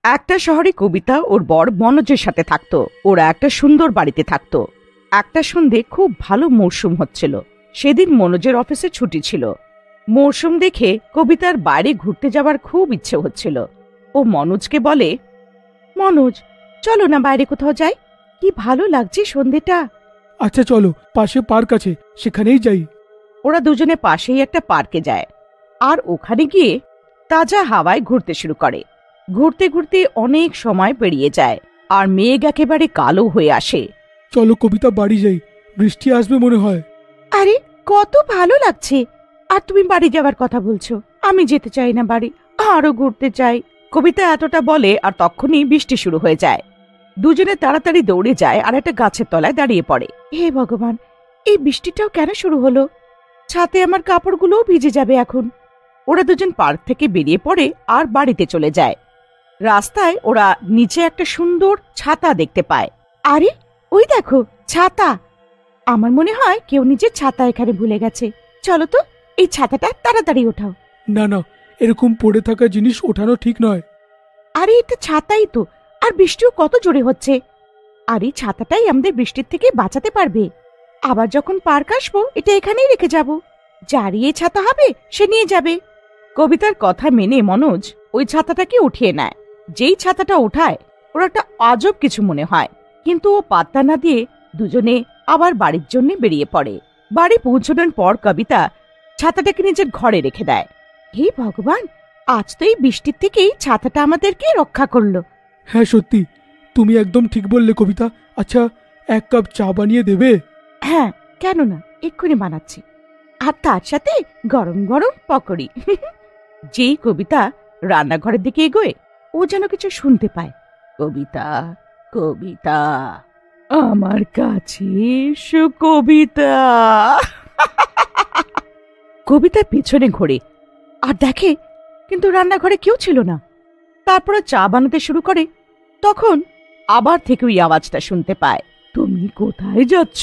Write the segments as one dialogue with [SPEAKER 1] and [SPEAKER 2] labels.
[SPEAKER 1] একটা শহরে কবিতা ওর বর মনোজের সাথে থাকতো। ওরা একটা সুন্দর বাড়িতে থাকতো। একটা সন্ধে খুব ভালো মরশুম হচ্ছিল। সেদিন মনোজের অফিসে ছুটি ছিল। মরশুম দেখে কবিতার বাইরে ঘুরতে যাবার খুব ইচ্ছে হচ্ছিল। ও মনোজকে বলে, মনোজ, চলো না বাইরে কোথাও যাই, কি ভালো লাগছে সন্ধেটা।
[SPEAKER 2] আচ্ছা চলো, পাশে পার্ক আছে, সেখানেই যাই।
[SPEAKER 1] ওরা দুজনে পাশেই একটা পার্কে যায় আর ওখানে গিয়ে তাজা হাওয়ায় ঘুরতে শুরু করে। ঘুরতে ঘুরতে অনেক সময় পেরিয়ে যায় আর মেঘ একেবারে কালো হয়ে আসে।
[SPEAKER 2] চলো কবিতা, বাড়ি যাই, বৃষ্টি আসবে মনে হয়।
[SPEAKER 1] আরে কত ভালো লাগছে, আর তুমি বাড়ি যাওয়ার কথা বলছো? আমি যেতে চাই না বাড়ি, আরো ঘুরতে চাই। কবিতা এতটা বলে আর তখনই বৃষ্টি শুরু হয়ে যায়। দুজনে তাড়াতাড়ি দৌড়ে যায় আর একটা গাছের তলায় দাঁড়িয়ে পড়ে। হে ভগবান, এই বৃষ্টিটাও কেন শুরু হলো? ছাতে আমার কাপড়গুলোও ভিজে যাবে এখন। ওরা দুজন পার্ক থেকে বেরিয়ে পড়ে আর বাড়িতে চলে যায়। রাস্তায় ওরা নিচে একটা সুন্দর ছাতা দেখতে পায়। আরে ওই দেখো ছাতা! আমার মনে হয় কেউ নিজের ছাতা এখানে ভুলে গেছে। চলো তো, এই ছাতাটা তাড়াতাড়ি ওঠাও।
[SPEAKER 2] না না, এরকম পড়ে থাকা জিনিস ওঠানো ঠিক নয়।
[SPEAKER 1] আরে এটা ছাতাই তো, আর বৃষ্টিও কত জোরে হচ্ছে। আর এই ছাতাটাই আমাদের বৃষ্টির থেকে বাঁচাতে পারবে। আবার যখন পার্ক আসবো এটা এখানেই রেখে যাব। যারই এই ছাতা হবে সে নিয়ে যাবে। কবিতার কথা মেনে মনোজ ওই ছাতাটাকে উঠিয়ে নেয়। যেই ছাতাটা ওঠায় ওর একটা আজব কিছু মনে হয়, কিন্তু ও পাত্তা না দিয়ে দুজনে আবার বাড়ির জন্য বেরিয়ে পড়ে। বাড়ি পৌঁছানোর পর কবিতা ছাতাটাকে নিজের ঘরে রেখে দেয়। হে ভগবান, আজ তো এই বৃষ্টির থেকেই ছাতাটা আমাদেরকে রক্ষা করলো।
[SPEAKER 2] হ্যাঁ সত্যি, তুমি একদম ঠিক বললে কবিতা। আচ্ছা, এক কাপ চা বানিয়ে দেবে?
[SPEAKER 1] হ্যাঁ, কেন না, এক্ষুনি বানাচ্ছি। আর তার সাথে গরম গরম পকোড়ি। যেই কবিতা রান্নাঘরের দিকে এগোয়, ও যেন কিছু শুনতে পায়। কবিতা, কবিতা, আমার কাছে এসো কবিতা। কবিতা পেছনে ঘোরে আর দেখে কিন্তু রান্নাঘরে কেউ ছিল না। তারপরে চা বানাতে শুরু করে। তখন আবার থেকে ওই আওয়াজটা শুনতে পায়। তুমি কোথায় যাচ্ছ?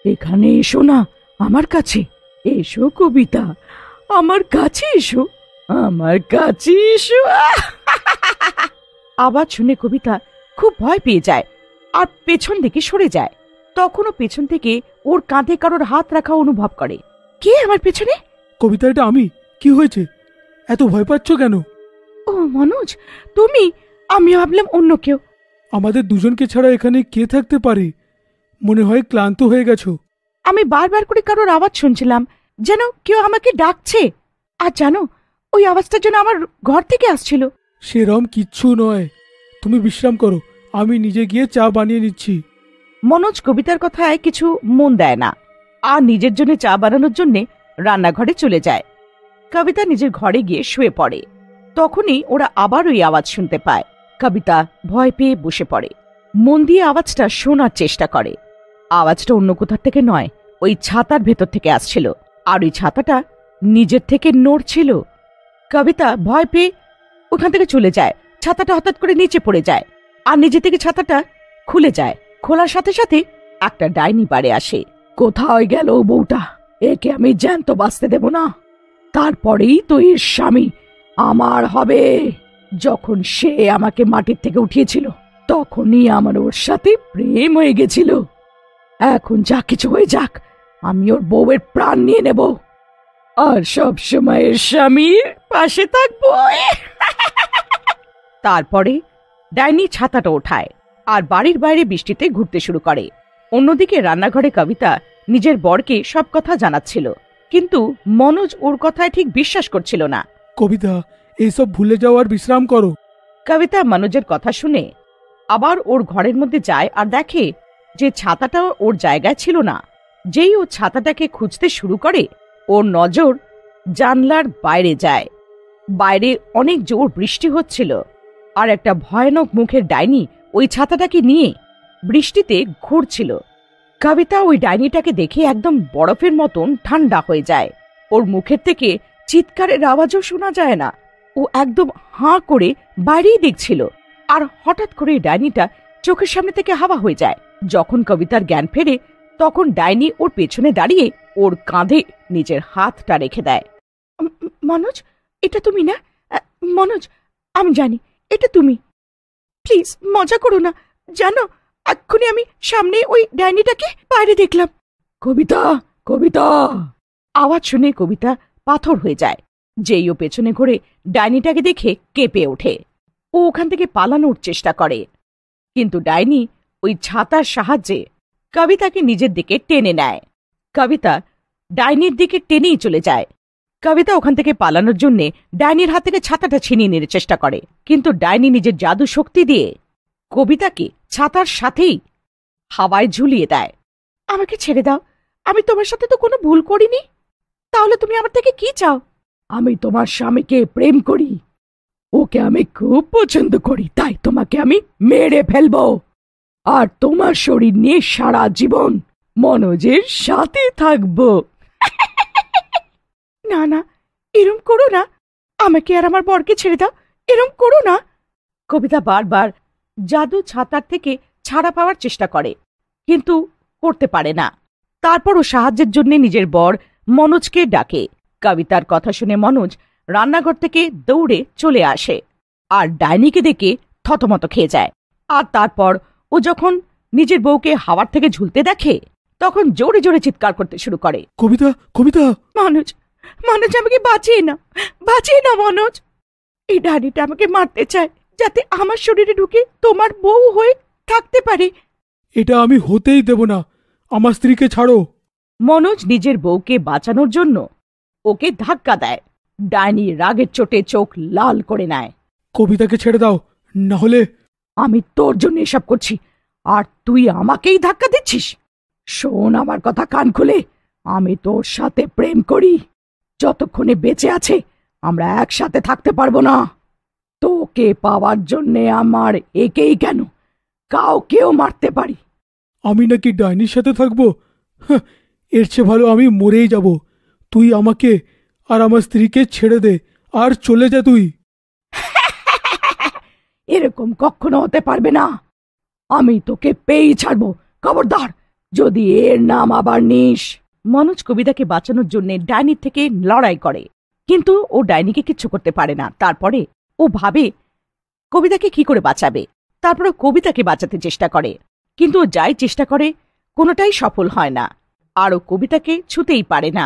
[SPEAKER 1] এখানে এসো না, আমার কাছে এসো কবিতা, আমার কাছে এসো, আমার কাছে এসো। আওয়াজ শুনে কবিতা খুব ভয় পেয়ে যায় আর পেছন দিকে সরে যায়। তখনও পেছন থেকে ওর কাঁধে কারোর হাত রাখা অনুভব করে। কে আমার পেছনে?
[SPEAKER 2] কবিতা, এটা আমি। কি হয়েছে? এত ভয় পাচ্ছ কেন?
[SPEAKER 1] ও মনোজ, তুমি? আমি ভাবলাম অন্য কেউ।
[SPEAKER 2] আমাদের দুজনকে ছাড়া এখানে কে থাকতে পারে? মনে হয় ক্লান্ত হয়ে গেছো।
[SPEAKER 1] আমি বারবার করে কারোর আওয়াজ শুনছিলাম, যেন কেউ আমাকে ডাকছে। আর জানো, ওই আওয়াজটার জন্য আমার ঘর থেকে আসছিল।
[SPEAKER 2] সেরম কিচ্ছু নয়, তুমি বিশ্রাম করো, আমি নিজে গিয়ে চা বানিয়ে নিচ্ছি।
[SPEAKER 1] মনোজ কবিতার কথায় কিছু মন দেয় না আর নিজের জন্য চা বানানোর জন্য রান্নাঘরে চলে যায়। কবিতা নিজের ঘরে গিয়ে শুয়ে পড়ে। তখনই ওরা আবার ওই আওয়াজ শুনতে পায়। কবিতা ভয় পেয়ে বসে পড়ে, মন দিয়ে আওয়াজটা শোনার চেষ্টা করে। আওয়াজটা অন্য কোথার থেকে নয়, ওই ছাতার ভেতর থেকে আসছিল। আর ওই ছাতাটা নিজের থেকে নড়ছিল। কবিতা ভয় পেয়ে ওখান থেকে চলে যায়। ছাতাটা হঠাৎ করে নিচে পড়ে যায় আর নিজে থেকে ছাতাটা খুলে যায়। খোলার সাথে সাথে একটা ডাইনি বাড়ি আসে। কোথায় গেল বউটা? একে আমি জ্যান্ত বাঁচতে দেব না। তারপরেই তো এর স্বামী আমার হবে। যখন সে আমাকে মাটির থেকে উঠিয়েছিল তখনই আমার ওর সাথে প্রেম হয়ে গেছিল। এখন যা কিছু হয়ে যাক, আমি ওর বউয়ের প্রাণ নিয়ে নেব আর সব সময় এর স্বামীর পাশে থাকবো। তারপরে ডাইনি ছাতাটা ওঠায় আর বাড়ির বাইরে বৃষ্টিতে ঘুরতে শুরু করে। অন্যদিকে রান্নাঘরে কবিতা নিজের বরকে সব কথা জানাচ্ছিল, কিন্তু মনোজ ওর কথায় ঠিক বিশ্বাস করছিল না।
[SPEAKER 2] কবিতা, এইসব ভুলে যাও আর বিশ্রাম করো।
[SPEAKER 1] কবিতা মনোজের কথা শুনে আবার ওর ঘরের মধ্যে যায় আর দেখে যে ছাতাটা ওর জায়গায় ছিল না। যেই ও ছাতাটাকে খুঁজতে শুরু করে, ওর নজর জানলার বাইরে যায়। বাইরে অনেক জোর বৃষ্টি হচ্ছিল আর একটা ভয়ানক মুখের ডাইনি ওই ছাতাটাকে নিয়ে বৃষ্টিতে ঘুরছিল। কবিতা ওই ডাইনিটাকে দেখে একদম বরফের মতন ঠান্ডা হয়ে যায়। ওর মুখের থেকে চিৎকারের আওয়াজও শোনা যায় না। ও একদম হাঁ করে বাইরেই দেখছিল। আর হঠাৎ করে ডাইনিটা চোখের সামনে থেকে হাওয়া হয়ে যায়। যখন কবিতার জ্ঞান ফেরে তখন ডাইনি ওর পেছনে দাঁড়িয়ে ওর কাঁধে নিজের হাতটা রেখে দেয়। মনোজ, এটা তুমি না? মনোজ, আমি জানি এটা তুমি। প্লিজ মজা করো না। জানো, এক্ষুনি আমি সামনে ওই ডাইনিটাকে বাইরে দেখলাম। কবিতা, কবিতা! আওয়াজ শুনে কবিতা পাথর হয়ে যায়। যেই ও পেছনে ঘুরে ডাইনিটাকে দেখে কেঁপে ওঠে। ও ওখান থেকে পালানোর চেষ্টা করে, কিন্তু ডাইনি ওই ছাতার সাহায্যে কবিতাকে নিজের দিকে টেনে নেয়। কবিতা ডাইনির দিকে টেনেই চলে যায়। কবিতা ওখান থেকে পালানোর জন্য ডাইনির হাত থেকে ছাতাটা ছিনিয়ে নিতে চেষ্টা করে, কিন্তু ডাইনি নিজের জাদু শক্তি দিয়ে কবিতাকে ছাতার সাথেই হাওয়ায় ঝুলিয়ে দেয়। আমাকে ছেড়ে দাও, আমি তোমার সাথে তো কোনো ভুল করিনি। তাহলে তুমি আমার থেকে কি চাও? আমি তোমার স্বামীকে প্রেম করি, ওকে আমি খুব পছন্দ করি, তাই তোমাকে আমি মেরে ফেলবো আর তোমার শরীর নিয়ে সারা জীবন মনোজের সাথে থাকবো। না না, এরম করো না, আমাকে আর আমার বরকে ছেড়ে দাও, এরম করো না। কবিতা বারবার জাদু ছাতার থেকে ছাড়া পাওয়ার চেষ্টা করে, কিন্তু করতে পারে না। তারপর ও সাহায্যের জন্য নিজের বর মনোজকে ডাকে। কবিতার কথা শুনে মনোজ রান্নাঘর থেকে দৌড়ে চলে আসে আর ডাইনিকে দেখে থতমত খেয়ে যায়। আর তারপর ও যখন নিজের বউকে হাওয়ার থেকে ঝুলতে দেখে, তখন জোরে জোরে চিৎকার করতে শুরু করে।
[SPEAKER 2] কবিতা, কবিতা!
[SPEAKER 1] মনোজ, মনোজ, আমাকে বাঁচিয়ে নাও, বাঁচিয়ে নাও মনোজ। এই ডাইনিটা আমাকে মারতে চায়, যাতে আমার শরীরে ঢুকে তোমার বউ হয়ে থাকতে পারে।
[SPEAKER 2] এটা আমি হতেই দেব না, আমার স্ত্রীকে ছাড়ো।
[SPEAKER 1] মনোজ নিজের বউকে বাঁচানোর জন্য ওকে ধাক্কা দেয়। ডাইনি রাগের চোটে চোখ লাল করে নেয়।
[SPEAKER 2] কবিতাকে ছেড়ে দাও, না হলে।
[SPEAKER 1] আমি তোর জন্য এসব করছি, আর তুই আমাকেই ধাক্কা দিচ্ছিস? শোন আমার কথা কান খুলে, আমি তোর সাথে প্রেম করি। যতক্ষণে বেঁচে আছে আমরা একসাথে থাকতে পারবো না। তোকে পাওয়ার জন্যে আমার একেই কেন, কাউকেও মারতে পারি।
[SPEAKER 2] আমি নাকি ডাইনির সাথে থাকবো? হাহ, এর চেয়ে ভালো আমি মরেই যাব। তুই আমাকে আর আমার স্ত্রীকে ছেড়ে দে আর চলে যা তুই।
[SPEAKER 1] এরকম কখনো হতে পারবে না, আমি তোকে পেয়েই ছাড়বো। খবরদার যদি এর নাম আবার নিস। মনোজ কবিতাকে বাঁচানোর জন্য ডাইনির থেকে লড়াই করে, কিন্তু ও ডাইনিকে কিচ্ছু করতে পারে না। তারপরে ও ভাবে কবিতাকে কি করে বাঁচাবে। তারপরে কবিতাকে বাঁচাতে চেষ্টা করে, কিন্তু ও যাই চেষ্টা করে কোনোটাই সফল হয় না, আর ও কবিতাকে ছুতেই পারে না।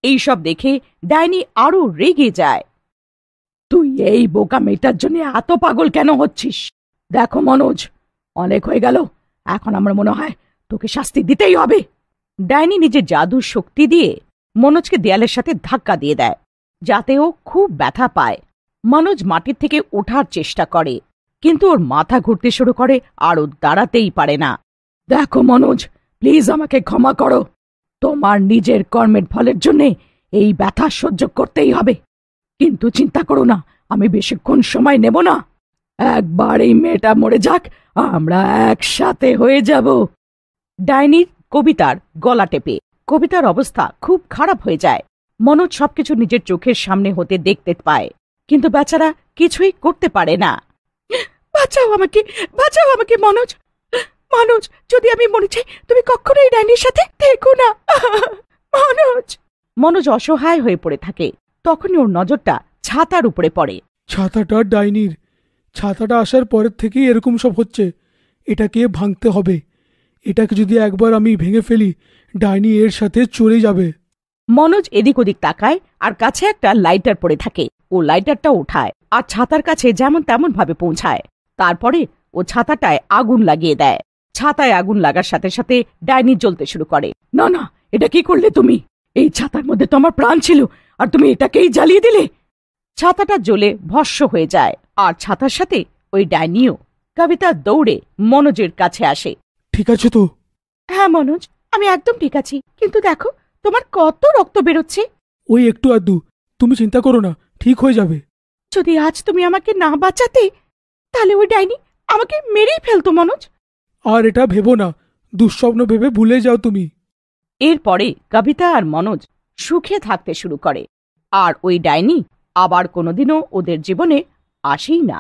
[SPEAKER 1] এইসব দেখে ডাইনি আরো রেগে যায়। তুই এই বোকা মেয়েটার জন্য এত পাগল কেন হচ্ছিস? দেখো মনোজ, অনেক হয়ে গেল, এখন আমার মনে হয় তোকে শাস্তি দিতেই হবে। ডাইনি নিজের জাদুর শক্তি দিয়ে মনোজকে দেয়ালের সাথে ধাক্কা দিয়ে দেয়, যাতে ও খুব ব্যথা পায়। মনোজ মাটির থেকে ওঠার চেষ্টা করে, কিন্তু ওর মাথা ঘুরতে শুরু করে আর ও দাঁড়াতেই পারে না। দেখো মনোজ, প্লিজ আমাকে ক্ষমা করো। তোমার নিজের কর্মের ফলের জন্যে এই ব্যথা সহ্য করতেই হবে, কিন্তু চিন্তা করো না, আমি বেশিক্ষণ সময় নেব না। একবার এই মেয়েটা মরে যাক, আমরা একসাথে হয়ে যাব। ডাইনির কবিতার গলা টেপে কবিতার অবস্থা খুব খারাপ হয়ে যায়। মনোজ সবকিছু নিজের চোখের সামনে হতে দেখতে পায়, কিন্তু বেচারা কিছুই করতে পারে না। বাঁচাও আমাকে, বাঁচাও আমাকে মনোজ। মনোজ, যদি আমি মরে যাই তুমি কখনো এই ডাইনির সাথে থেকো না। মনোজ। মনোজ অসহায় হয়ে পড়ে থাকে। তখনই ওর নজরটা ছাতার উপরে পড়ে।
[SPEAKER 2] ছাতাটা ডাইনির। ছাতাটা আসার পরের থেকেই এরকম সব হচ্ছে। এটাকে ভাঙতে হবে। এটাকে যদি একবার আমি ভেঙে ফেলি, ডাইনি এর সাথে চলে যাবে।
[SPEAKER 1] মনোজ এদিক ওদিক তাকায়, আর কাছে একটা লাইটার পড়ে থাকে। ও লাইটারটা ওঠায় আর ছাতার কাছে যেমন তেমন ভাবে পৌঁছায়। তারপরে ও ছাতাটায় আগুন লাগিয়ে দেয়। ছাতায় আগুন লাগার সাথে সাথে ডাইনি জ্বলতে শুরু করে। না না, এটা কি করলে তুমি? এই ছাতার মধ্যে তো আমার প্রাণ ছিল, আর তুমি এটাকেই জ্বালিয়ে দিলে। ছাতাটা জ্বলে ভস্ম হয়ে যায়, আর ছাতার সাথে ওই ডাইনিও। কবিতা দৌড়ে মনোজের কাছে আসে।
[SPEAKER 2] ঠিক আছে তো?
[SPEAKER 1] হ্যাঁ মনোজ, আমি একদম ঠিক আছি, কিন্তু দেখো তোমার কত রক্ত বেরোচ্ছে।
[SPEAKER 2] ওই একটু আধটু, তুমি চিন্তা করো না, ঠিক হয়ে যাবে।
[SPEAKER 1] যদি আজ তুমি আমাকে না বাঁচাতে, তাহলে ওই ডাইনি আমাকে মেরেই ফেলতো মনোজ।
[SPEAKER 2] আর এটা ভেবো না, দুঃস্বপ্ন ভেবে ভুলে যাও তুমি।
[SPEAKER 1] এরপরে কবিতা আর মনোজ সুখে থাকতে শুরু করে, আর ওই ডাইনি আবার কোনোদিনও ওদের জীবনে আসেই না।